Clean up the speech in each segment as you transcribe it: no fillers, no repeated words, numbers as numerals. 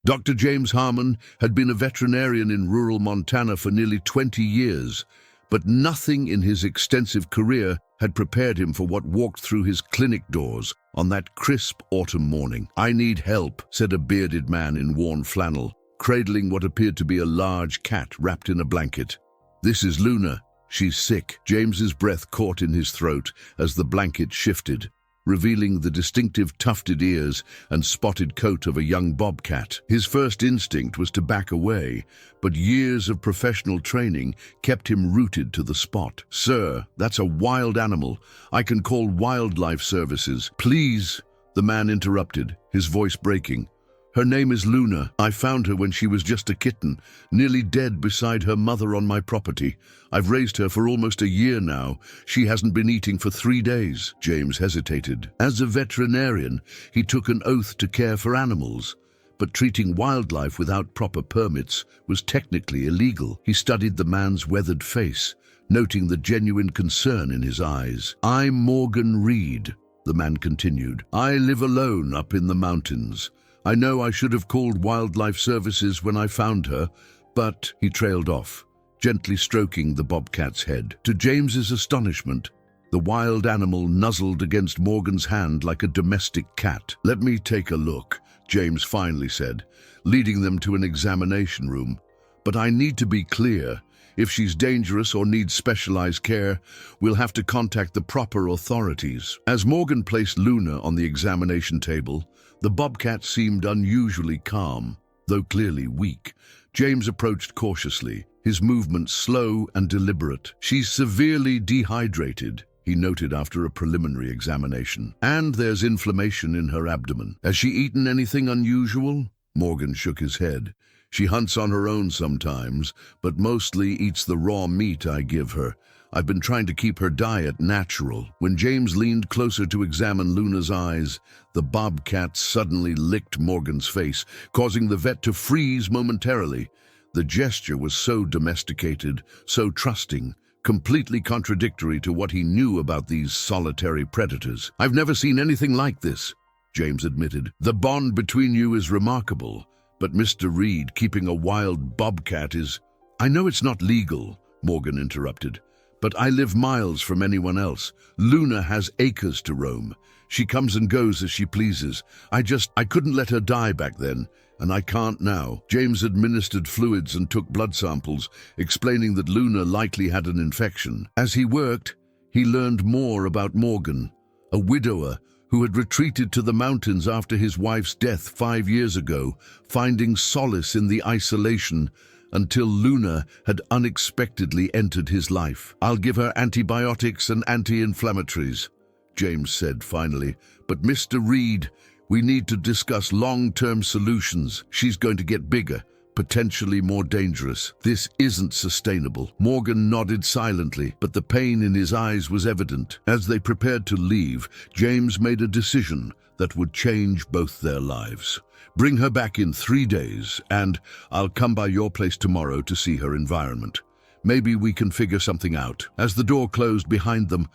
Dr. James Harmon had been a veterinarian in rural Montana for nearly 20 years, but nothing in his extensive career had prepared him for what walked through his clinic doors on that crisp autumn morning. "I need help," said a bearded man in worn flannel, cradling what appeared to be a large cat wrapped in a blanket. "This is Luna. She's sick." James's breath caught in his throat as the blanket shifted, revealing the distinctive tufted ears and spotted coat of a young bobcat. His first instinct was to back away, but years of professional training kept him rooted to the spot. "Sir, that's a wild animal. I can call wildlife services." "Please," the man interrupted, his voice breaking. "Her name is Luna. I found her when she was just a kitten, nearly dead beside her mother on my property. I've raised her for almost a year now. She hasn't been eating for 3 days." James hesitated. As a veterinarian, he took an oath to care for animals, but treating wildlife without proper permits was technically illegal. He studied the man's weathered face, noting the genuine concern in his eyes. "I'm Morgan Reed," the man continued. "I live alone up in the mountains. I know I should have called wildlife services when I found her, but..." He trailed off, gently stroking the bobcat's head. To James's astonishment, the wild animal nuzzled against Morgan's hand like a domestic cat. "Let me take a look," James finally said, leading them to an examination room. "But I need to be clear. If she's dangerous or needs specialized care, we'll have to contact the proper authorities." As Morgan placed Luna on the examination table, the bobcat seemed unusually calm, though clearly weak. James approached cautiously, his movements slow and deliberate. "She's severely dehydrated," he noted after a preliminary examination. "And there's inflammation in her abdomen. Has she eaten anything unusual?" Morgan shook his head. "She hunts on her own sometimes, but mostly eats the raw meat I give her. I've been trying to keep her diet natural." When James leaned closer to examine Luna's eyes, the bobcat suddenly licked Morgan's face, causing the vet to freeze momentarily. The gesture was so domesticated, so trusting, completely contradictory to what he knew about these solitary predators. "I've never seen anything like this," James admitted. "The bond between you is remarkable, but Mr. Reed, keeping a wild bobcat is..." "I know it's not legal," Morgan interrupted, "but I live miles from anyone else. Luna has acres to roam. She comes and goes as she pleases. I couldn't let her die back then, and I can't now." James administered fluids and took blood samples, explaining that Luna likely had an infection. As he worked, he learned more about Morgan, a widower who had retreated to the mountains after his wife's death 5 years ago, finding solace in the isolation until Luna had unexpectedly entered his life. "I'll give her antibiotics and anti-inflammatories," James said finally. "But Mr. Reed, we need to discuss long-term solutions. She's going to get bigger, potentially more dangerous. This isn't sustainable." Morgan nodded silently, but the pain in his eyes was evident. As they prepared to leave, James made a decision that would change both their lives. "Bring her back in 3 days, and I'll come by your place tomorrow to see her environment. Maybe we can figure something out." As the door closed behind them,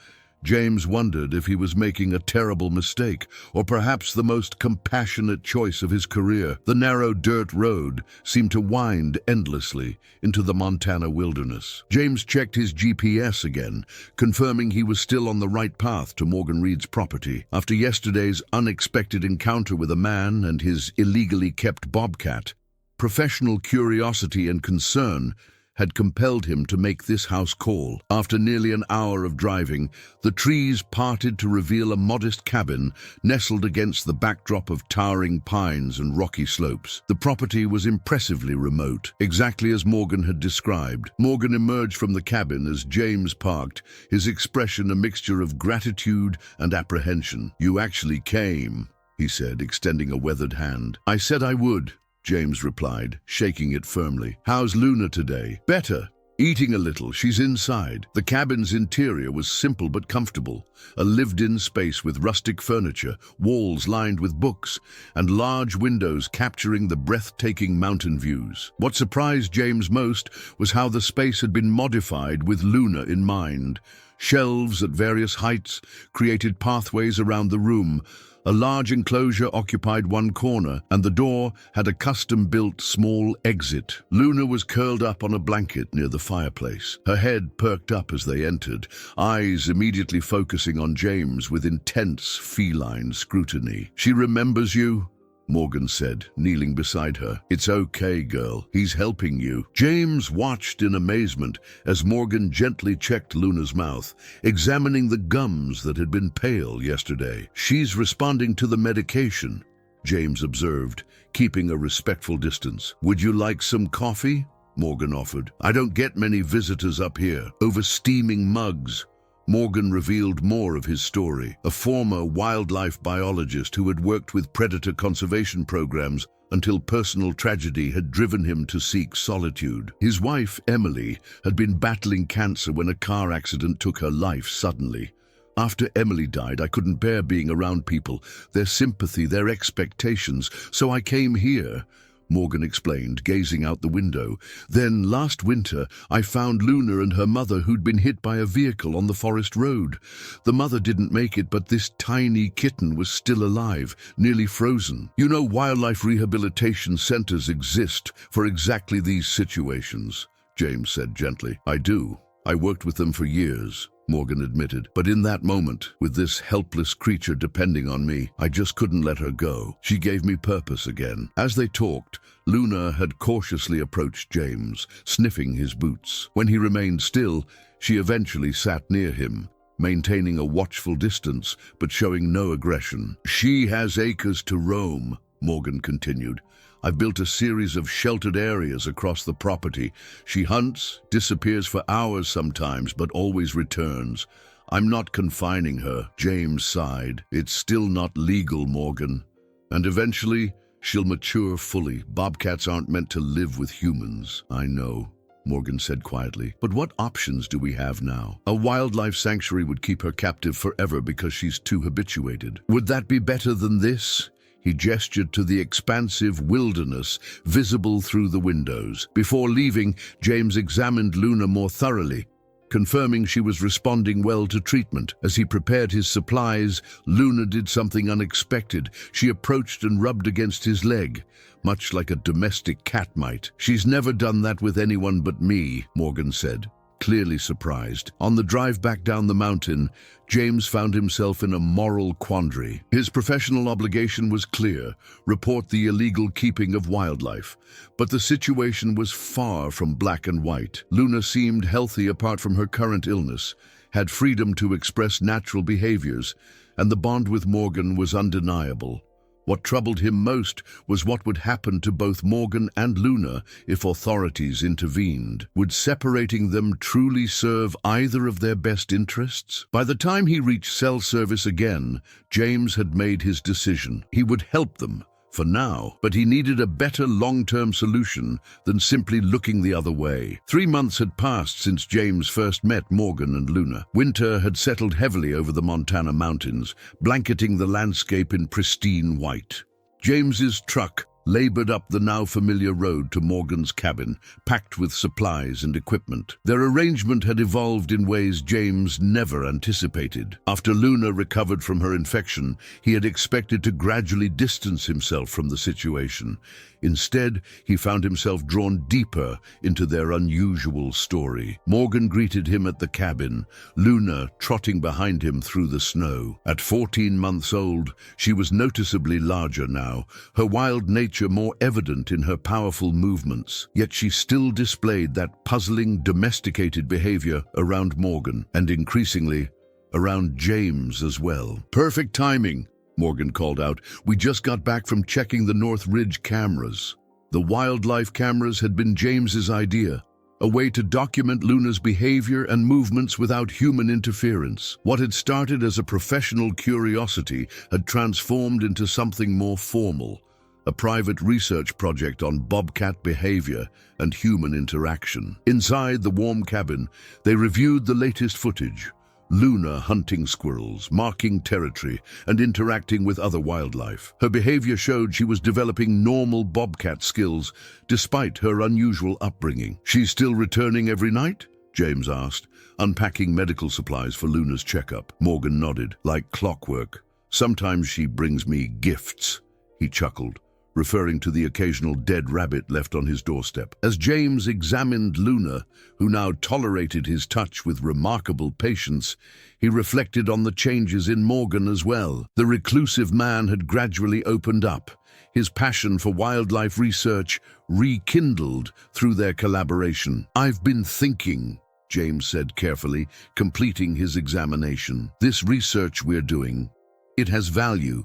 James wondered if he was making a terrible mistake, or perhaps the most compassionate choice of his career. The narrow dirt road seemed to wind endlessly into the Montana wilderness. James checked his GPS again, confirming he was still on the right path to Morgan Reed's property. After yesterday's unexpected encounter with a man and his illegally kept bobcat, professional curiosity and concern had compelled him to make this house call. After nearly an hour of driving, the trees parted to reveal a modest cabin nestled against the backdrop of towering pines and rocky slopes. The property was impressively remote, exactly as Morgan had described. Morgan emerged from the cabin as James parked, his expression a mixture of gratitude and apprehension. "You actually came," he said, extending a weathered hand. "I said I would," James replied, shaking it firmly. "How's Luna today?" "Better. Eating a little. She's inside." The cabin's interior was simple but comfortable, a lived-in space with rustic furniture, walls lined with books, and large windows capturing the breathtaking mountain views. What surprised James most was how the space had been modified with Luna in mind. Shelves at various heights created pathways around the room, A large enclosure occupied one corner, and the door had a custom-built small exit. Luna was curled up on a blanket near the fireplace. Her head perked up as they entered, eyes immediately focusing on James with intense feline scrutiny. "She remembers you?" Morgan said, kneeling beside her. "It's okay, girl. He's helping you." James watched in amazement as Morgan gently checked Luna's mouth, examining the gums that had been pale yesterday. "She's responding to the medication," James observed, keeping a respectful distance. "Would you like some coffee?" Morgan offered. "I don't get many visitors up here." Over steaming mugs, Morgan revealed more of his story. A former wildlife biologist who had worked with predator conservation programs until personal tragedy had driven him to seek solitude. His wife, Emily, had been battling cancer when a car accident took her life suddenly. "After Emily died, I couldn't bear being around people, their sympathy, their expectations, so I came here," Morgan explained, gazing out the window. "Then, last winter, I found Luna and her mother who'd been hit by a vehicle on the forest road. The mother didn't make it, but this tiny kitten was still alive, nearly frozen. You know, wildlife rehabilitation centers exist for exactly these situations," James said gently. "I do. I worked with them for years," Morgan admitted. "But in that moment, with this helpless creature depending on me, I just couldn't let her go. She gave me purpose again." As they talked, Luna had cautiously approached James, sniffing his boots. When he remained still, she eventually sat near him, maintaining a watchful distance, but showing no aggression. "She has acres to roam," Morgan continued. "I've built a series of sheltered areas across the property. She hunts, disappears for hours sometimes, but always returns. I'm not confining her." James sighed. "It's still not legal, Morgan. And eventually, she'll mature fully. Bobcats aren't meant to live with humans." "I know," Morgan said quietly. "But what options do we have now? A wildlife sanctuary would keep her captive forever because she's too habituated. Would that be better than this?" He gestured to the expansive wilderness visible through the windows. Before leaving, James examined Luna more thoroughly, confirming she was responding well to treatment. As he prepared his supplies, Luna did something unexpected. She approached and rubbed against his leg, much like a domestic cat might. "She's never done that with anyone but me," Morgan said, clearly surprised. On the drive back down the mountain, James found himself in a moral quandary. His professional obligation was clear: report the illegal keeping of wildlife. But the situation was far from black and white. Luna seemed healthy apart from her current illness, had freedom to express natural behaviors, and the bond with Morgan was undeniable. What troubled him most was what would happen to both Morgan and Luna if authorities intervened. Would separating them truly serve either of their best interests? By the time he reached cell service again, James had made his decision. He would help them, for now, but he needed a better long-term solution than simply looking the other way. 3 months had passed since James first met Morgan and Luna. Winter had settled heavily over the Montana mountains, blanketing the landscape in pristine white. James's truck labored up the now familiar road to Morgan's cabin, packed with supplies and equipment. Their arrangement had evolved in ways James never anticipated. After Luna recovered from her infection, he had expected to gradually distance himself from the situation. Instead, he found himself drawn deeper into their unusual story. Morgan greeted him at the cabin, Luna trotting behind him through the snow. At 14 months old, she was noticeably larger now, her wild nature more evident in her powerful movements. Yet she still displayed that puzzling, domesticated behavior around Morgan, and increasingly, around James as well. "Perfect timing," Morgan called out. "We just got back from checking the North Ridge cameras." The wildlife cameras had been James's idea, a way to document Luna's behavior and movements without human interference. What had started as a professional curiosity had transformed into something more formal, a private research project on bobcat behavior and human interaction. Inside the warm cabin, they reviewed the latest footage. Luna hunting squirrels, marking territory, and interacting with other wildlife. Her behavior showed she was developing normal bobcat skills despite her unusual upbringing. "She's still returning every night?" James asked, unpacking medical supplies for Luna's checkup. Morgan nodded. "Like clockwork. Sometimes she brings me gifts, he chuckled, referring to the occasional dead rabbit left on his doorstep. As James examined Luna, who now tolerated his touch with remarkable patience, he reflected on the changes in Morgan as well. The reclusive man had gradually opened up, his passion for wildlife research rekindled through their collaboration. "I've been thinking," James said carefully, completing his examination. "This research we're doing, it has value.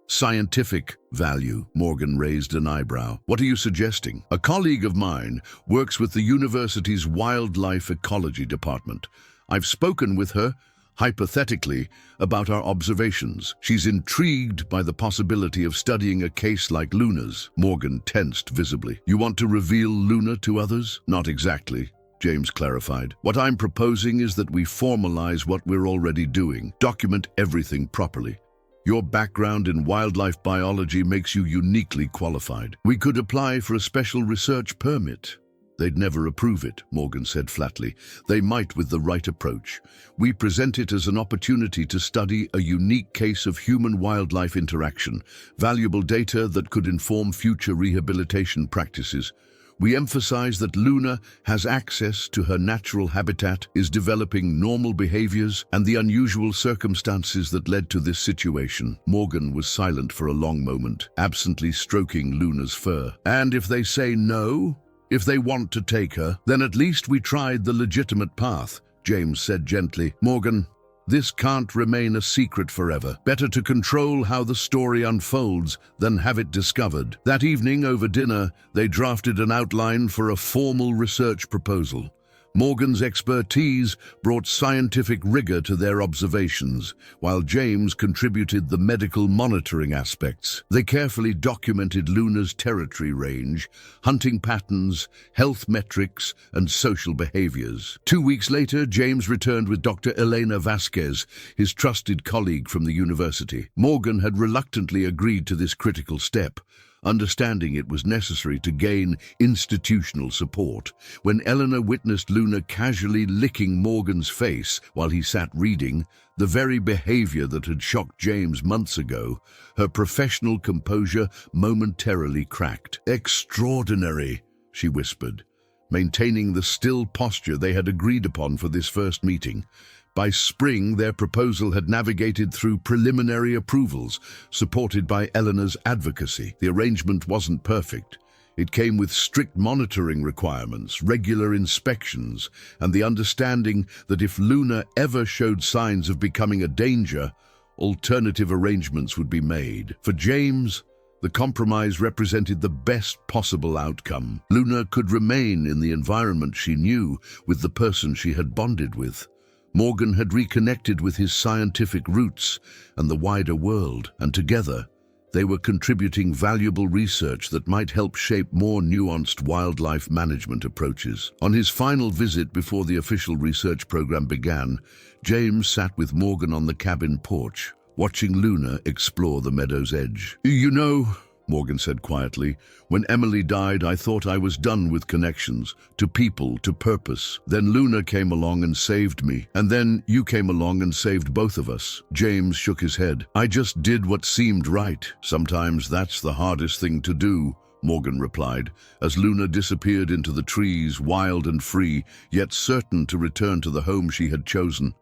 Scientific value." Morgan raised an eyebrow. "What are you suggesting?" "A colleague of mine works with the university's wildlife ecology department. I've spoken with her, hypothetically, about our observations. She's intrigued by the possibility of studying a case like Luna's." Morgan tensed visibly. "You want to reveal Luna to others?" "Not exactly," James clarified. "What I'm proposing is that we formalize what we're already doing, document everything properly. Your background in wildlife biology makes you uniquely qualified. We could apply for a special research permit." "They'd never approve it," Morgan said flatly. "They might with the right approach. We present it as an opportunity to study a unique case of human-wildlife interaction, valuable data that could inform future rehabilitation practices. We emphasize that Luna has access to her natural habitat, is developing normal behaviors, and the unusual circumstances that led to this situation." Morgan was silent for a long moment, absently stroking Luna's fur. "And if they say no? If they want to take her, then at least we tried the legitimate path," James said gently. "Morgan, this can't remain a secret forever. Better to control how the story unfolds than have it discovered." That evening, over dinner, they drafted an outline for a formal research proposal. Morgan's expertise brought scientific rigor to their observations, while James contributed the medical monitoring aspects. They carefully documented Luna's territory range, hunting patterns, health metrics, and social behaviors. 2 weeks later, James returned with Dr. Elena Vasquez, his trusted colleague from the university. Morgan had reluctantly agreed to this critical step, understanding it was necessary to gain institutional support. When Eleanor witnessed Luna casually licking Morgan's face while he sat reading, the very behavior that had shocked James months ago, her professional composure momentarily cracked. "Extraordinary," she whispered, maintaining the still posture they had agreed upon for this first meeting. By spring, their proposal had navigated through preliminary approvals, supported by Eleanor's advocacy. The arrangement wasn't perfect. It came with strict monitoring requirements, regular inspections, and the understanding that if Luna ever showed signs of becoming a danger, alternative arrangements would be made. For James, the compromise represented the best possible outcome. Luna could remain in the environment she knew, with the person she had bonded with. Morgan had reconnected with his scientific roots and the wider world, and together they were contributing valuable research that might help shape more nuanced wildlife management approaches. On his final visit before the official research program began, James sat with Morgan on the cabin porch, watching Luna explore the meadow's edge. "You know," Morgan said quietly, "when Emily died, I thought I was done with connections, to people, to purpose. Then Luna came along and saved me, and then you came along and saved both of us." James shook his head. "I just did what seemed right. Sometimes that's the hardest thing to do," Morgan replied, as Luna disappeared into the trees, wild and free, yet certain to return to the home she had chosen.